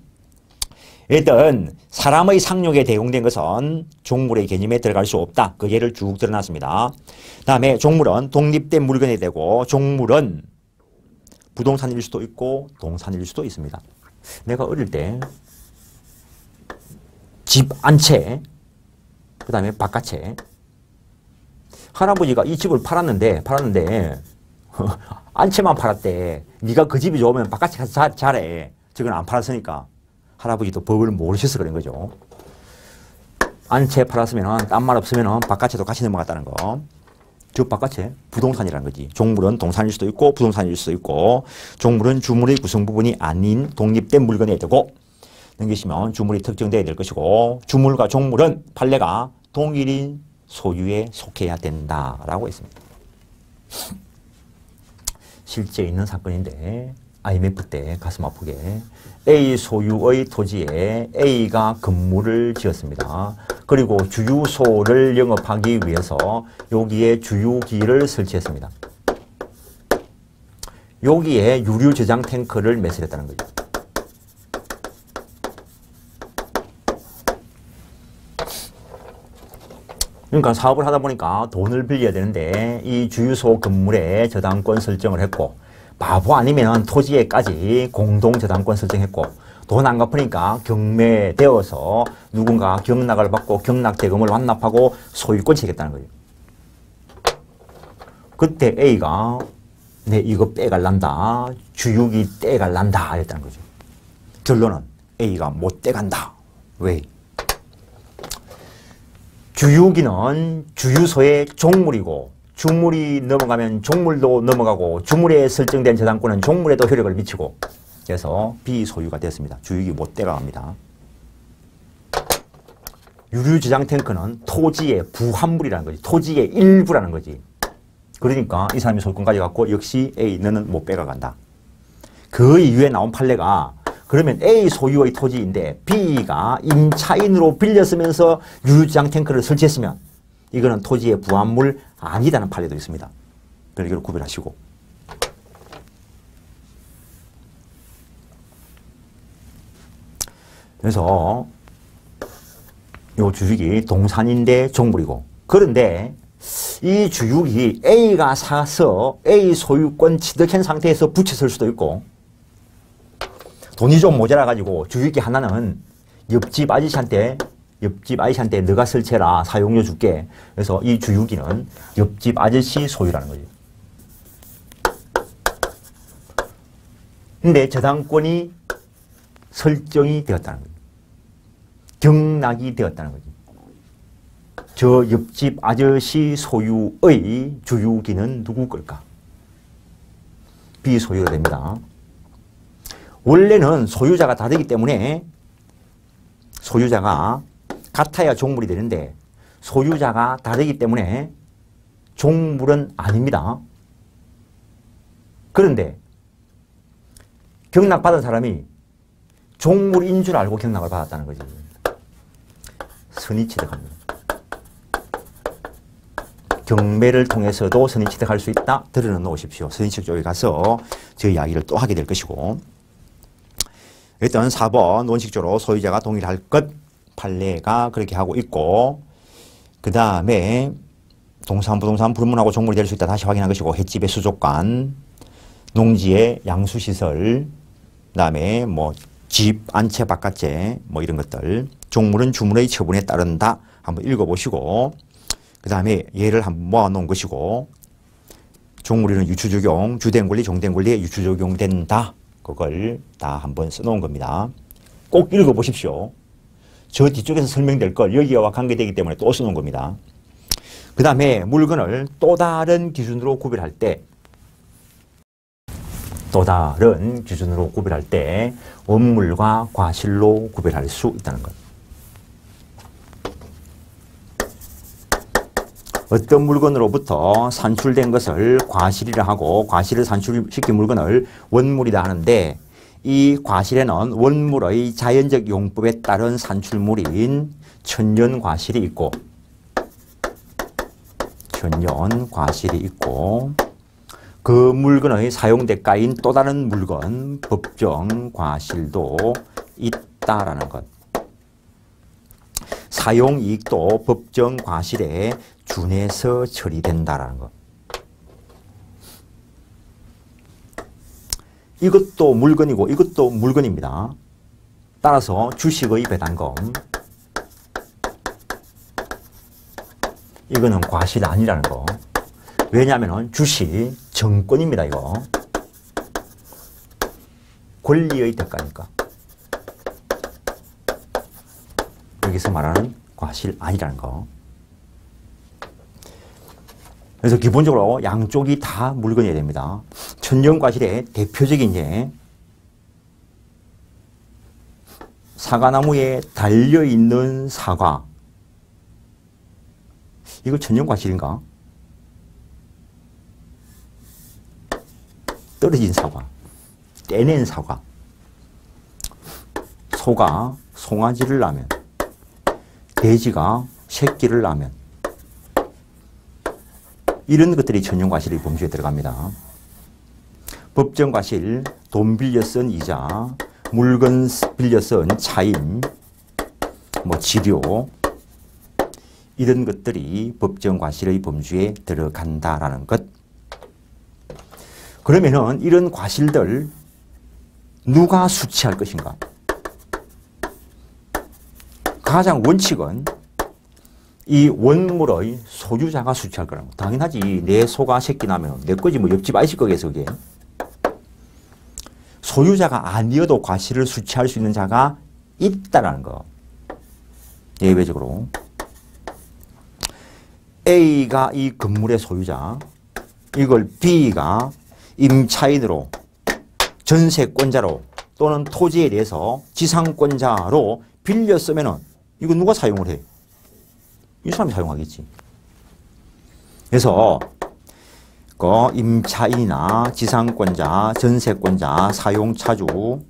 일단 사람의 상용에 대용된 것은 종물의 개념에 들어갈 수 없다. 그 예를 쭉 드러났습니다. 다음에 종물은 독립된 물건이 되고 종물은 부동산일 수도 있고 동산일 수도 있습니다. 내가 어릴 때 집 안채, 그 다음에 바깥채, 할아버지가 이 집을 팔았는데 안채만 팔았대. 네가 그 집이 좋으면 바깥채 가서 잘해. 저건 안 팔았으니까. 할아버지도 법을 모르셔서 그런 거죠. 안채 팔았으면 딴 말 없으면 바깥채도 같이 넘어갔다는 거. 저 바깥채 부동산이라는 거지. 종물은 동산일 수도 있고 부동산일 수도 있고 종물은 주물의 구성 부분이 아닌 독립된 물건이 되고 넘기시면 주물이 특정되어야 될 것이고 주물과 종물은 판례가 동일인 소유에 속해야 된다라고 했습니다. 실제 있는 사건인데 IMF 때 가슴 아프게 A 소유의 토지에 A가 건물을 지었습니다. 그리고 주유소를 영업하기 위해서 여기에 주유기를 설치했습니다. 여기에 유류 저장 탱크를 매설했다는 거죠. 그러니까 사업을 하다 보니까 돈을 빌려야 되는데 이 주유소 건물에 저당권 설정을 했고 바보 아니면 토지에까지 공동 저당권 설정했고 돈 안 갚으니까 경매되어서 누군가 경락을 받고 경락대금을 완납하고 소유권 채겠다는 거예요. 그때 A가 내 이거 빼갈란다. 주유기 떼갈란다 했다는 거죠. 결론은 A가 못 떼간다. 왜? 주유기는 주유소의 종물이고 주물이 넘어가면 종물도 넘어가고 주물에 설정된 저당권은 종물에도 효력을 미치고 그래서 비소유가 됐습니다. 주유기 못 떼가갑니다. 유류저장 탱크는 토지의 부합물이라는 거지. 토지의 일부라는 거지. 그러니까 이 사람이 소유권 가져갖고 역시 A 너는 못 빼가간다. 그 이후에 나온 판례가 그러면 A 소유의 토지인데 B가 임차인으로 빌려 쓰면서 유류저장 탱크를 설치했으면 이거는 토지의 부합물 아니다는 판례도 있습니다. 별개로 구별하시고. 그래서 이 주유기 동산인데 종물이고 그런데 이 주유기 A가 사서 A 소유권 취득한 상태에서 붙였을 수도 있고 돈이 좀 모자라가지고 주유기 하나는 옆집 아저씨한테 너가 설치해라. 사용료 줄게. 그래서 이 주유기는 옆집 아저씨 소유라는 거죠. 근데 저당권이 설정이 되었다는 거죠. 경락이 되었다는 거죠. 저 옆집 아저씨 소유의 주유기는 누구 걸까? 비소유로 됩니다. 원래는 소유자가 다르기 때문에 소유자가 같아야 종물이 되는데 소유자가 다르기 때문에 종물은 아닙니다. 그런데 경락받은 사람이 종물인 줄 알고 경락을 받았다는 거지. 선의취득합니다. 경매를 통해서도 선의취득할 수 있다. 들어 놓으십시오. 선의취득 쪽에 가서 저 이야기를 또 하게 될 것이고 일단 4번 원칙적으로 소유자가 동일할 것 판례가 그렇게 하고 있고, 그 다음에 동산, 부동산 불문하고 종물이 될 수 있다 다시 확인한 것이고, 횟집의 수족관, 농지의 양수시설, 그 다음에 뭐 집, 안채, 바깥채 뭐 이런 것들, 종물은 주문의 처분에 따른다. 한번 읽어보시고, 그 다음에 예를 한번 모아놓은 것이고, 종물이는 유추적용, 주된 권리, 종된 권리에 유추적용된다. 그걸 다 한번 써놓은 겁니다. 꼭 읽어보십시오. 저 뒤쪽에서 설명될 걸 여기와 관계되기 때문에 또 써놓은 겁니다. 그 다음에 물건을 또 다른 기준으로 구별할 때, 원물과 과실로 구별할 수 있다는 것. 어떤 물건으로부터 산출된 것을 과실이라 하고, 과실을 산출시킨 물건을 원물이다 하는데, 이 과실에는 원물의 자연적 용법에 따른 산출물인 천연과실이 있고, 그 물건의 사용대가인 또 다른 물건, 법정과실도 있다라는 것. 사용이익도 법정과실에 준해서 처리된다라는 것. 이것도 물건이고 이것도 물건입니다. 따라서 주식의 배당금, 이거는 과실이 아니라는 거. 왜냐하면 주식 정권입니다. 이거 권리의 대가니까. 여기서 말하는 과실 아니라는 거. 그래서 기본적으로 양쪽이 다 물건이어야 됩니다. 천연과실의 대표적인 예, 사과나무에 달려있는 사과. 이거 천연과실인가? 떨어진 사과, 떼낸 사과, 소가 송아지를 낳으면, 돼지가 새끼를 낳으면, 이런 것들이 천연과실의 범주에 들어갑니다. 법정과실, 돈 빌려 쓴 이자, 물건 빌려 쓴 차임, 뭐 지료, 이런 것들이 법정과실의 범주에 들어간다라는 것. 그러면은 이런 과실들 누가 수취할 것인가? 가장 원칙은 이 원물의 소유자가 수취할 거라는 거. 당연하지. 내 소가 새끼 나면 내 거지 뭐 옆집 아이실 거겠어 그게. 소유자가 아니어도 과실을 수취할 수 있는 자가 있다라는 거. 예외적으로 A가 이 건물의 소유자, 이걸 B가 임차인으로, 전세권자로 또는 토지에 대해서 지상권자로 빌려 쓰면은 이거 누가 사용을 해? 이 사람이 사용하겠지. 그래서 그 임차인이나 지상권자, 전세권자, 사용차주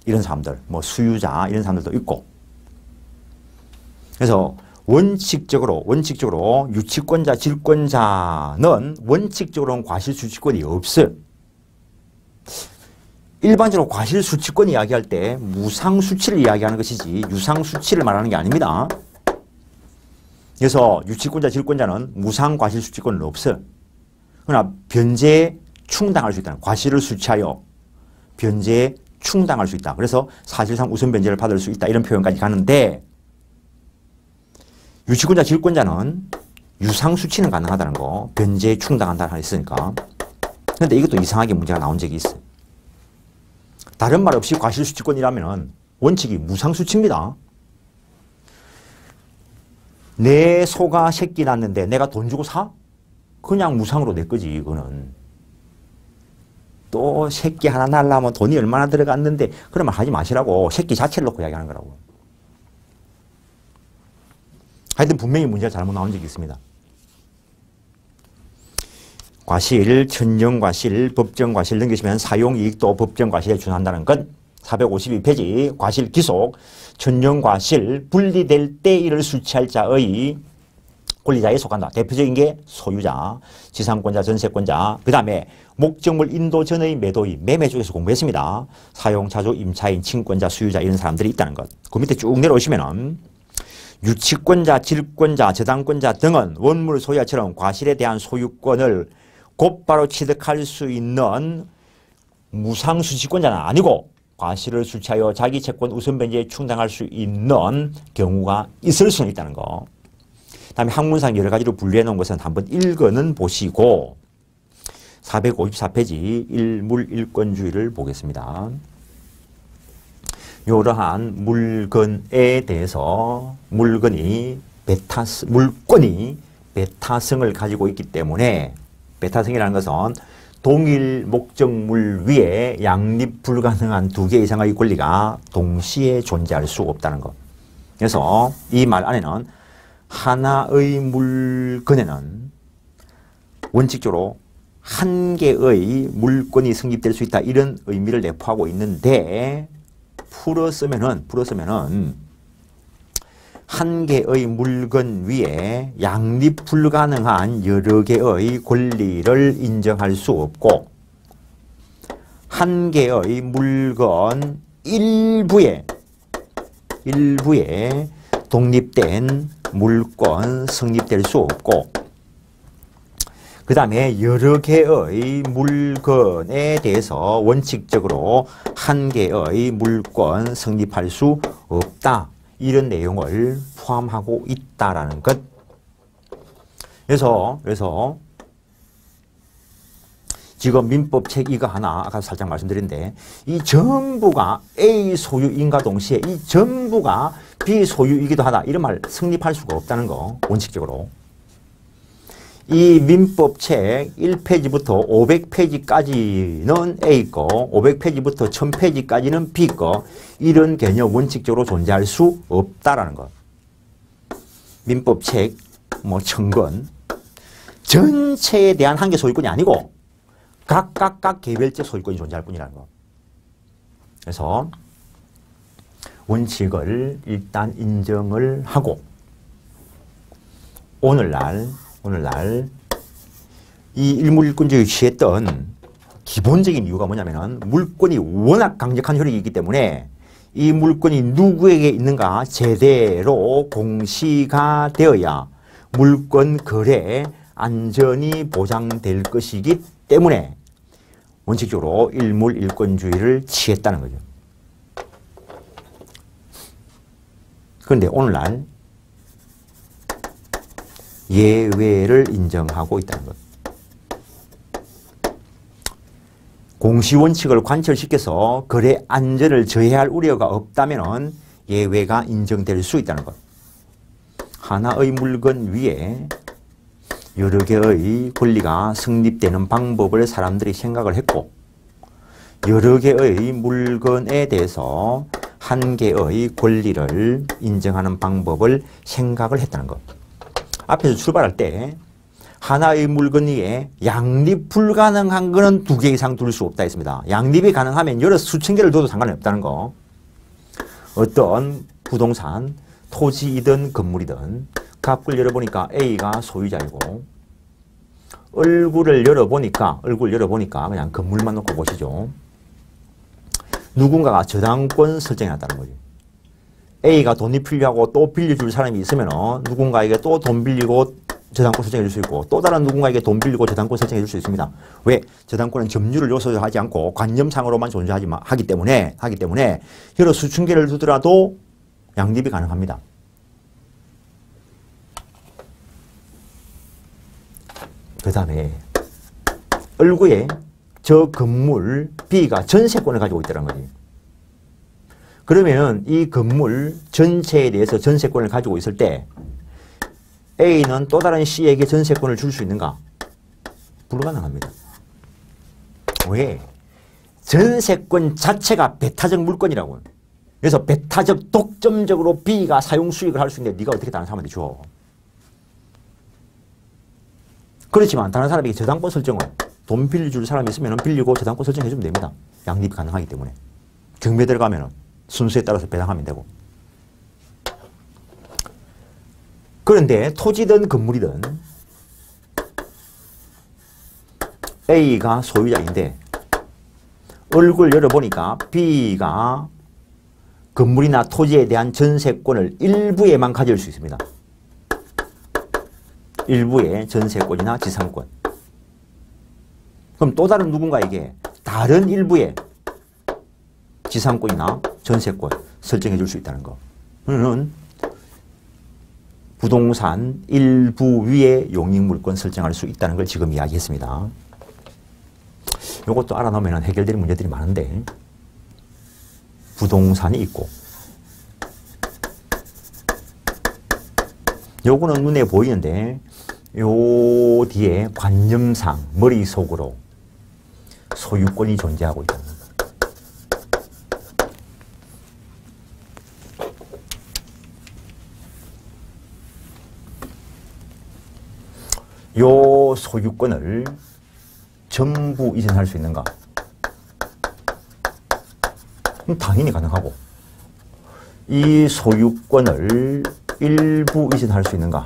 이런 사람들, 뭐 수유자 이런 사람들도 있고. 그래서 원칙적으로 유치권자, 질권자는 원칙적으로는 과실수취권이 없어요. 일반적으로 과실수취권 이야기할 때 무상수취를 이야기하는 것이지 유상수취를 말하는 게 아닙니다. 그래서 유치권자, 질권자는 무상과실수취권은 없어요. 그러나 변제에 충당할 수 있다는, 과실을 수취하여 변제에 충당할 수 있다. 그래서 사실상 우선 변제를 받을 수 있다. 이런 표현까지 가는데, 유치권자, 질권자는 유상수취는 가능하다는 거, 변제에 충당한다는 거 했으니까. 그런데 이것도 이상하게 문제가 나온 적이 있어요. 다른 말 없이 과실수취권이라면 원칙이 무상수취입니다. 내 소가 새끼 낳는데 내가 돈 주고 사? 그냥 무상으로 내 거지, 이거는. 또 새끼 하나 낳으려면 돈이 얼마나 들어갔는데, 그러면 하지 마시라고. 새끼 자체를 놓고 이야기하는 거라고. 하여튼 분명히 문제가 잘못 나온 적이 있습니다. 과실, 천연과실, 법정과실 넘기시면 사용이익도 법정과실에 준한다는 것. 452페이지 과실 기속, 천연과실 분리될 때 이를 수취할 자의 권리자에 속한다. 대표적인 게 소유자, 지상권자, 전세권자, 그 다음에 목적물 인도 전의 매도의 매매 쪽에서 공부했습니다. 사용, 차주, 임차인, 친권자, 수유자 이런 사람들이 있다는 것. 그 밑에 쭉 내려오시면은 유치권자, 질권자, 저당권자 등은 원물 소유자처럼 과실에 대한 소유권을 곧바로 취득할 수 있는 무상수취권자는 아니고 과실을 수취하여 자기 채권 우선 변제에 충당할 수 있는 경우가 있을 수는 있다는 거. 다음에 학문상 여러 가지로 분류해 놓은 것은 한번 읽어는 보시고 454페이지 일물일권주의를 보겠습니다. 이러한 물건에 대해서 물건이 물건이 배타성을 가지고 있기 때문에 배타성이라는 것은 동일 목적물 위에 양립 불가능한 두 개 이상의 권리가 동시에 존재할 수 없다는 것. 그래서 이 말 안에는 하나의 물건에는 원칙적으로 한 개의 물건이 성립될 수 있다 이런 의미를 내포하고 있는데 풀었으면은 한 개의 물건 위에 양립 불가능한 여러 개의 권리를 인정할 수 없고 한 개의 물건 일부에 독립된 물건 성립될 수 없고 그 다음에 여러 개의 물건에 대해서 원칙적으로 한 개의 물건 성립할 수 없다. 이런 내용을 포함하고 있다라는 것. 그래서 지금 민법책 이거 하나 아까 살짝 말씀드렸는데 이 전부가 A 소유인과 동시에 이 전부가 B 소유이기도 하다. 이런 말 성립할 수가 없다는 거. 원칙적으로. 이 민법책 1페이지부터 500페이지까지는 A 거, 500페이지부터 1000페이지까지는 B 거 이런 개념 원칙적으로 존재할 수 없다라는 것. 민법책 뭐 1000권 전체에 대한 한계 소유권이 아니고 각각 개별적 소유권이 존재할 뿐이라는 것. 그래서 원칙을 일단 인정을 하고 오늘날 이 일물일권주의 취했던 기본적인 이유가 뭐냐면은 물권이 워낙 강력한 효력이 있기 때문에 이 물권이 누구에게 있는가 제대로 공시가 되어야 물권 거래 안전이 보장될 것이기 때문에 원칙적으로 일물일권주의를 취했다는 거죠. 그런데 오늘날 예외를 인정하고 있다는 것. 공시원칙을 관철시켜서 거래 안전을 저해할 우려가 없다면 예외가 인정될 수 있다는 것. 하나의 물건 위에 여러 개의 권리가 성립되는 방법을 사람들이 생각을 했고 여러 개의 물건에 대해서 한 개의 권리를 인정하는 방법을 생각을 했다는 것. 앞에서 출발할 때 하나의 물건 위에 양립 불가능한 거는 2개 이상 둘 수 없다 했습니다. 양립이 가능하면 여러 수천 개를 둬도 상관이 없다는 거. 어떤 부동산, 토지이든 건물이든 갑을 열어보니까 A가 소유자이고 얼굴을 열어보니까 그냥 건물만 놓고 보시죠. 누군가가 저당권 설정해놨다는 거죠. A가 돈이 필요하고 또 빌려줄 사람이 있으면 누군가에게 또 돈 빌리고 저당권 설정해 줄 수 있고 또 다른 누군가에게 돈 빌리고 저당권 설정해 줄 수 있습니다. 왜? 저당권은 점유를 요소하지 않고 관념상으로만 존재하기 때문에 여러 수천 개를 두더라도 양립이 가능합니다. 그 다음에 얼굴에 저 건물 B가 전세권을 가지고 있다는 거지. 그러면 이 건물 전체에 대해서 전세권을 가지고 있을 때 A는 또 다른 C에게 전세권을 줄 수 있는가? 불가능합니다. 왜? 전세권 자체가 배타적 물건이라고요. 그래서 배타적 독점적으로 B가 사용 수익을 할 수 있는데 네가 어떻게 다른 사람한테 줘? 그렇지만 다른 사람에게 저당권 설정을 돈 빌려줄 사람이 있으면 빌리고 저당권 설정해주면 됩니다. 양립이 가능하기 때문에. 경매 들어가면 순수에 따라서 배당하면 되고. 그런데 토지든 건물이든 A가 소유자인데 얼굴 열어보니까 B가 건물이나 토지에 대한 전세권을 일부에만 가질 수 있습니다. 일부의 전세권이나 지상권. 그럼 또 다른 누군가에게 다른 일부의 지상권이나 전세권 설정해 줄 수 있다는 거. 그러면 부동산 일부 위에 용익물권 설정할 수 있다는 걸 지금 이야기했습니다. 이것도 알아놓으면 해결되는 문제들이 많은데 부동산이 있고 요거는 눈에 보이는데 요 뒤에 관념상 머릿속으로 소유권이 존재하고 있다는 겁니다. 요 소유권을 전부 이전할 수 있는가? 당연히 가능하고 이 소유권을 일부 이전할 수 있는가?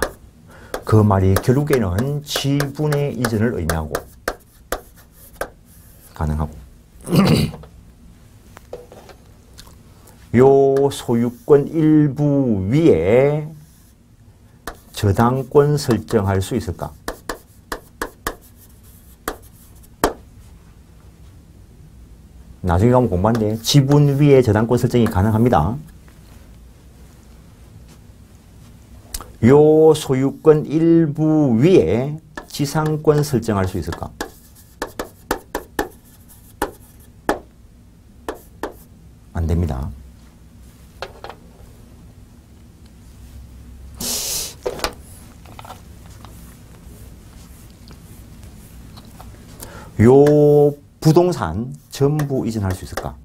그 말이 결국에는 지분의 이전을 의미하고 가능하고 요 소유권 일부 위에 저당권 설정할 수 있을까? 나중에 가면 공부하는데 지분 위에 저당권 설정이 가능합니다. 요 소유권 일부 위에 지상권 설정할 수 있을까? 안 됩니다. 요 부동산 전부 이전할 수 있을까?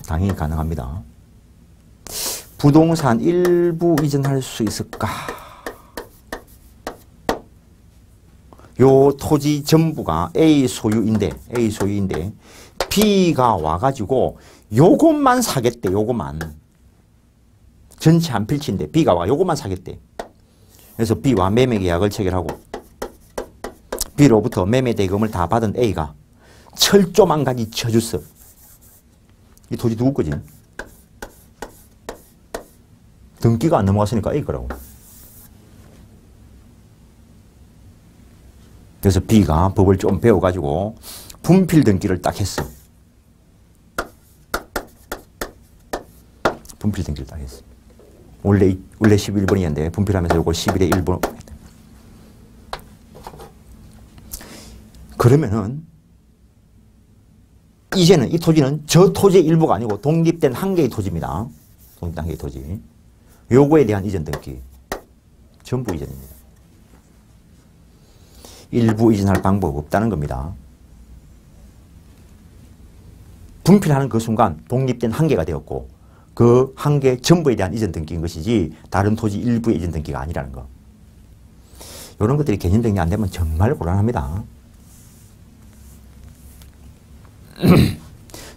당연히 가능합니다. 부동산 일부 이전할 수 있을까? 요 토지 전부가 A 소유인데 B가 와가지고 요것만 사겠대. 요것만. 전체 한 필지인데 B가 와 요것만 사겠대. 그래서 B와 매매 계약을 체결하고 B로부터 매매 대금을 다 받은 A가 철조만 가지 쳐줬어. 이 토지 누구 거지? 등기가 안 넘어갔으니까 A 거라고. 그래서 B가 법을 좀 배워가지고 분필 등기를 딱 했어. 분필 등기를 딱 했어. 원래 11번이었는데 분필하면서 요거 11의 1번. 그러면은 이제는 이 토지는 저 토지의 일부가 아니고 독립된 한 개의 토지입니다. 독립된 한 개의 토지. 요거에 대한 이전 등기. 전부 이전입니다. 일부 이전할 방법 없다는 겁니다. 분필하는 그 순간 독립된 한 개가 되었고 그 한 개 전부에 대한 이전 등기인 것이지 다른 토지 일부의 이전 등기가 아니라는 거. 이런 것들이 개념 정리 안 되면 정말 곤란합니다.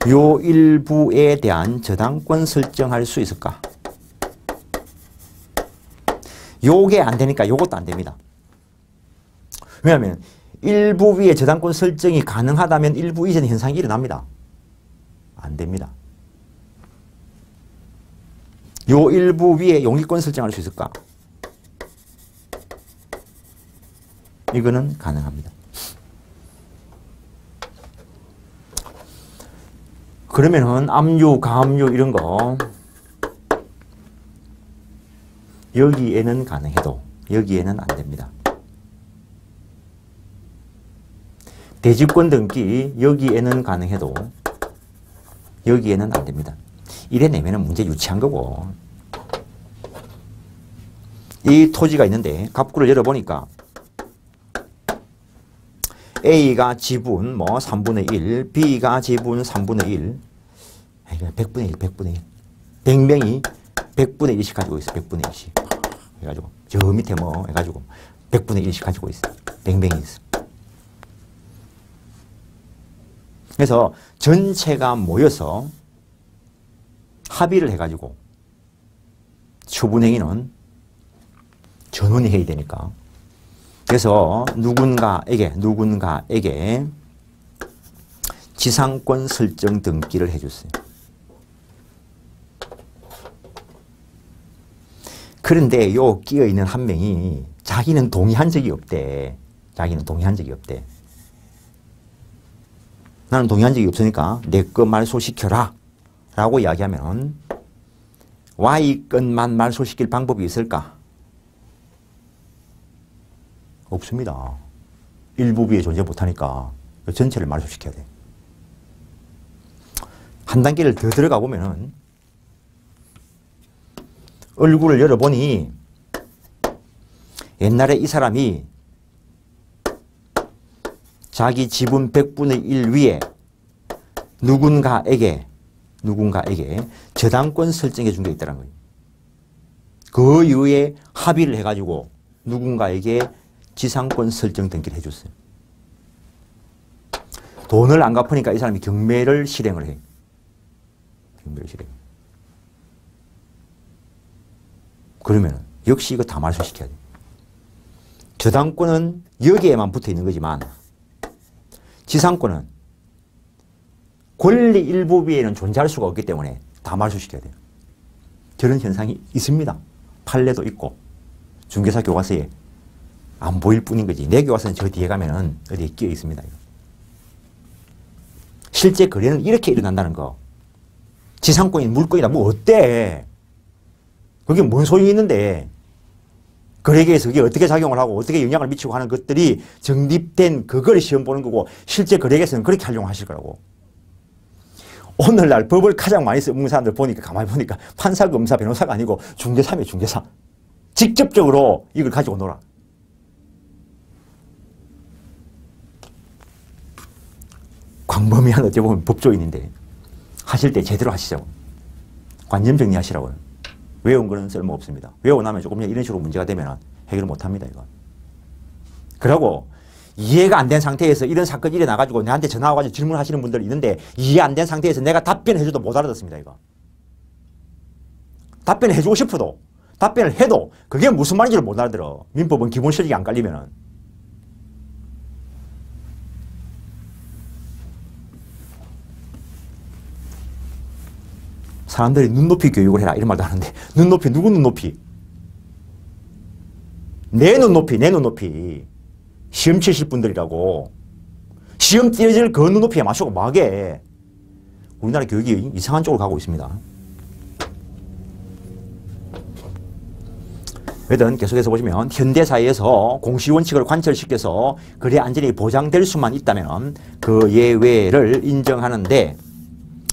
요 일부에 대한 저당권 설정할 수 있을까? 요게 안 되니까 요것도 안 됩니다. 왜냐하면 일부 위에 저당권 설정이 가능하다면 일부 이전 현상이 일어납니다. 안 됩니다. 요 일부 위에 용익권 설정할 수 있을까? 이거는 가능합니다. 그러면은 압류, 가압류 이런 거 여기에는 가능해도 여기에는 안 됩니다. 대지권 등기 여기에는 가능해도 여기에는 안 됩니다. 이래 내면은 문제 유치한 거고 이 토지가 있는데 갑구를 열어보니까 A가 지분 뭐 3분의 1, B가 지분 3분의 1, 100분의 1, 100분의 1. 100명이 100분의 1씩 가지고 있어. 100분의 1씩. 해가지고 저 밑에 뭐 해가지고 100분의 1씩 가지고 있어. 100명이 있어. 그래서 전체가 모여서 합의를 해가지고 처분행위는 전원이 해야 되니까. 그래서 누군가에게 지상권 설정 등기를 해줬어요. 그런데 요 끼어있는 한 명이 자기는 동의한 적이 없대. 나는 동의한 적이 없으니까 내 거 말소시켜라 라고 이야기하면 Y 것만 말소시킬 방법이 있을까? 없습니다. 일부비에 존재 못하니까 전체를 말소시켜야 돼. 한 단계를 더 들어가 보면은 얼굴을 열어보니 옛날에 이 사람이 자기 지분 100분의 1 위에 누군가에게 저당권 설정해 준 게 있다는 거예요. 그 이후에 합의를 해가지고 누군가에게 지상권 설정 등기를 해줬어요. 돈을 안 갚으니까 이 사람이 경매를 실행을 해. 그러면 역시 이거 다 말소시켜야 돼. 저당권은 여기에만 붙어 있는 거지만 지상권은 권리 일부비에는 존재할 수가 없기 때문에 다 말소시켜야 돼요. 저런 현상이 있습니다. 판례도 있고 중개사 교과서에 안 보일 뿐인 거지. 내 교과서는 저 뒤에 가면은 어디에 끼어 있습니다. 실제 거래는 이렇게 일어난다는 거. 지상권이 물권이다. 뭐 어때? 그게 뭔 소용이 있는데. 거래계에서 그게 어떻게 작용을 하고 어떻게 영향을 미치고 하는 것들이 정립된 그걸 시험 보는 거고 실제 거래계에서는 그렇게 활용하실 거라고. 오늘날 법을 가장 많이 쓰는 사람들 보니까 가만히 보니까 판사, 검사, 변호사가 아니고 중개사입니다. 중개사. 직접적으로 이걸 가지고 놀아. 광범위한 어찌 보면 법조인인데 하실 때 제대로 하시자고. 관념 정리하시라고요. 외운 거는 쓸모없습니다. 외우고 나면 조금 이런 식으로 문제가 되면 해결을 못합니다. 이거. 그러고 이해가 안 된 상태에서 이런 사건이 일어나가지고 내한테 전화 와가지고 질문하시는 분들이 있는데 이해 안 된 상태에서 내가 답변해줘도 못 알아듣습니다. 이거. 답변해주고 싶어도 답변을 해도 그게 무슨 말인지를 못 알아들어. 민법은 기본 실력이 안 깔리면은. 사람들이 눈높이 교육을 해라 이런 말도 하는데 눈높이 누구 눈높이? 내 눈높이. 시험 치실 분들이라고. 시험 띄어질 그 눈높이에 맞추고 뭐하게. 우리나라 교육이 이상한 쪽으로 가고 있습니다. 왜든 계속해서 보시면 현대사회에서 공시원칙을 관철시켜서 거래 안전이 보장될 수만 있다면 그 예외를 인정하는데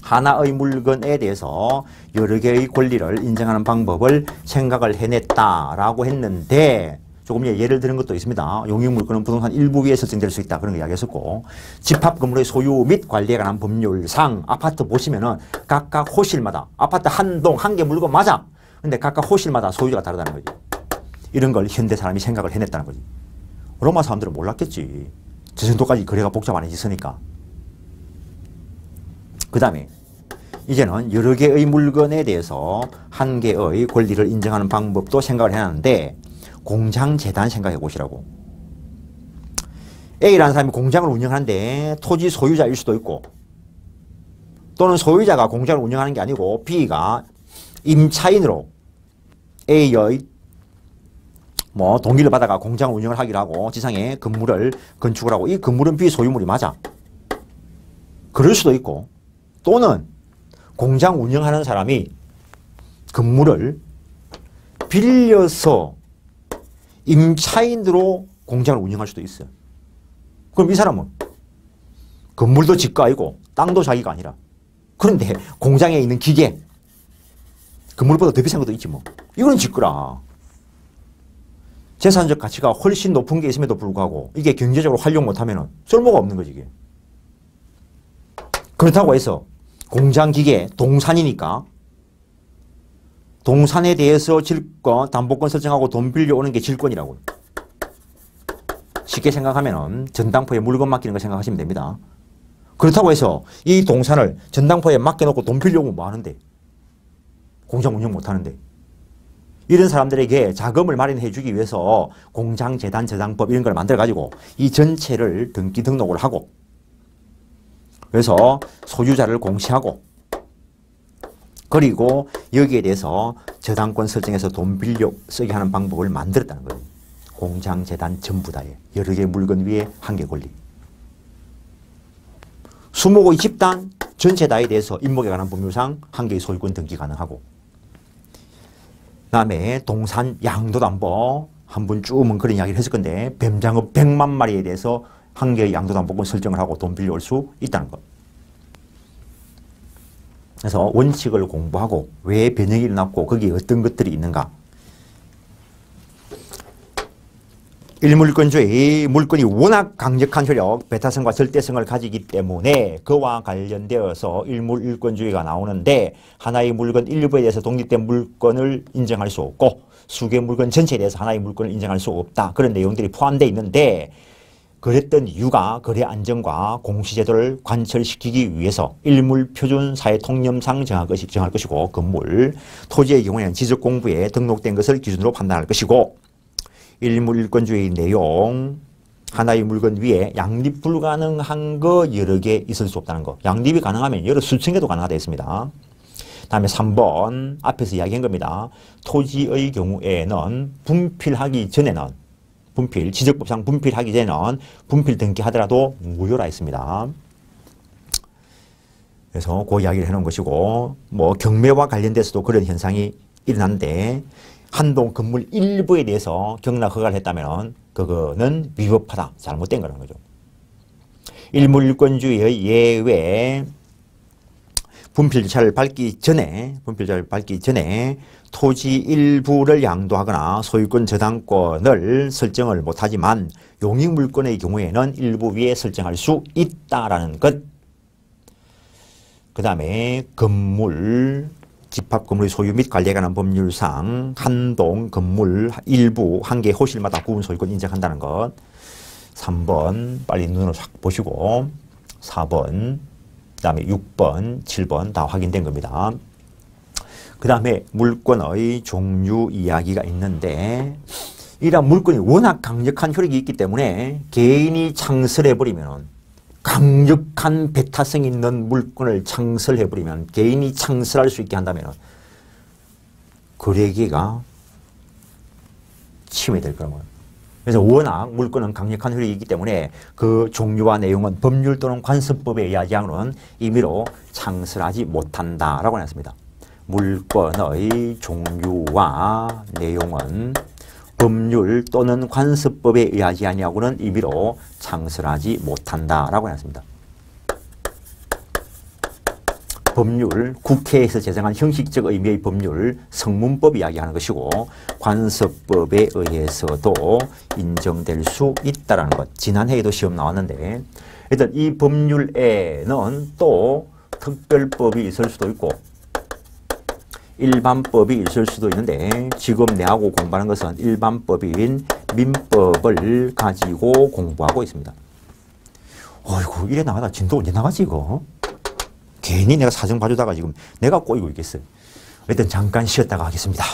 하나의 물건에 대해서 여러 개의 권리를 인정하는 방법을 생각을 해냈다라고 했는데 조금 예를 드는 것도 있습니다. 용익물건은 부동산 일부 위에 설정될 수 있다. 그런 거 이야기했었고 집합 건물의 소유 및 관리에 관한 법률상 아파트 보시면은 각각 호실마다 아파트 한 동 한 개 물건 맞아. 근데 각각 호실마다 소유자가 다르다는 거지. 이런 걸 현대 사람이 생각을 해냈다는 거지. 로마 사람들은 몰랐겠지. 저 정도까지 거래가 복잡 안 해지으니까. 그 다음에 이제는 여러 개의 물건에 대해서 한 개의 권리를 인정하는 방법도 생각을 해놨는데 공장재단 생각해 보시라고. A라는 사람이 공장을 운영하는데 토지 소유자일 수도 있고 또는 소유자가 공장을 운영하는 게 아니고 B가 임차인으로 A의 동기를 받아가 공장 운영을 하기로 하고 지상에 건물을 건축을 하고 이 건물은 B 소유물이 맞아. 그럴 수도 있고 또는 공장 운영하는 사람이 건물을 빌려서 임차인으로 공장을 운영할 수도 있어요. 그럼 이 사람은 건물도 지가 아니고 땅도 자기가 아니라 그런데 공장에 있는 기계 건물보다 더 비싼 것도 있지 뭐. 이거는 지거라. 재산적 가치가 훨씬 높은 게 있음에도 불구하고 이게 경제적으로 활용 못하면 쓸모가 없는 거지 이게. 그렇다고 해서 공장기계 동산이니까 동산에 대해서 질권, 담보권 설정하고 돈 빌려오는 게 질권이라고. 쉽게 생각하면 전당포에 물건 맡기는 거 생각하시면 됩니다. 그렇다고 해서 이 동산을 전당포에 맡겨놓고 돈 빌려오면 뭐 하는데? 공장 운영 못 하는데. 이런 사람들에게 자금을 마련해 주기 위해서 공장재단 저당법 이런 걸 만들어 가지고 이 전체를 등기 등록을 하고 그래서 소유자를 공시하고 그리고 여기에 대해서 저당권 설정해서 돈 빌려 쓰게 하는 방법을 만들었다는 거예요. 공장재단 전부 다에 여러 개의 물건 위에 한 개 권리. 수목의 집단 전체 다에 대해서 임목에 관한 법률상 한 개의 소유권 등기 가능하고 그 다음에 동산 양도담보 한 번 쭉 그런 이야기를 했을 건데 뱀장어 100만 마리에 대해서 한 개의 양도담보권 설정을 하고 돈 빌려올 수 있다는 것. 그래서 원칙을 공부하고 왜 변형이 일어났고 거기에 어떤 것들이 있는가. 일물권주의 물권이 워낙 강력한 효력, 배타성과 절대성을 가지기 때문에 그와 관련되어서 일물일권주의가 나오는데 하나의 물건 일부에 대해서 독립된 물권을 인정할 수 없고 수개 물건 전체에 대해서 하나의 물권을 인정할 수 없다. 그런 내용들이 포함되어 있는데 그랬던 이유가 거래 안정과 공시제도를 관철시키기 위해서 일물표준사회통념상 정할 것이고 건물, 토지의 경우에는 지적공부에 등록된 것을 기준으로 판단할 것이고 일물일권주의 내용 하나의 물건 위에 양립 불가능한 거 여러 개 있을 수 없다는 거. 양립이 가능하면 여러 수천 개도 가능하다 했습니다. 다음에 3번 앞에서 이야기한 겁니다. 토지의 경우에는 분필하기 전에는 지적법상 분필하기 전에는 분필 등기하더라도 무효라 했습니다. 그래서 그 이야기를 해놓은 것이고 뭐 경매와 관련돼서도 그런 현상이 일어났는데 한동 건물 일부에 대해서 경락 허가를 했다면 그거는 위법하다. 잘못된 거라는 거죠. 일물일권주의의 예외 분필자를 밟기 전에 토지 일부를 양도하거나 소유권 저당권을 설정을 못하지만 용익물권의 경우에는 일부 위에 설정할 수 있다라는 것. 그 다음에 건물 집합 건물의 소유 및 관리에 관한 법률상 한동 건물 일부 한 개 호실마다 구분 소유권 인정한다는 것. 3번 빨리 눈으로 싹 보시고 4번 그 다음에 6번 7번 다 확인된 겁니다. 그 다음에 물권의 종류 이야기가 있는데 이런 물권이 워낙 강력한 효력이 있기 때문에 개인이 창설해버리면 강력한 배타성 있는 물건을 창설해버리면 개인이 창설할 수 있게 한다면 거래기가 침해될 거라고요. 그래서 워낙 물건은 강력한 효력이 있기 때문에 그 종류와 내용은 법률 또는 관습법에 의하지는 임의로 창설하지 못한다라고 했습니다. 물건의 종류와 내용은 법률 또는 관습법에 의하지 아니하고는 임의로 창설하지 못한다라고 했습니다. 법률, 국회에서 제정한 형식적 의미의 법률, 성문법 이야기하는 것이고 관습법에 의해서도 인정될 수 있다는 것. 지난해에도 시험 나왔는데 일단 이 법률에는 또 특별법이 있을 수도 있고 일반법이 있을 수도 있는데 지금 내하고 공부하는 것은 일반법인 민법을 가지고 공부하고 있습니다. 어이구 이래 나가다 진도 언제 나가지 이거? 괜히 내가 사정 봐주다가 지금 내가 꼬이고 있겠어요. 일단 잠깐 쉬었다가 하겠습니다.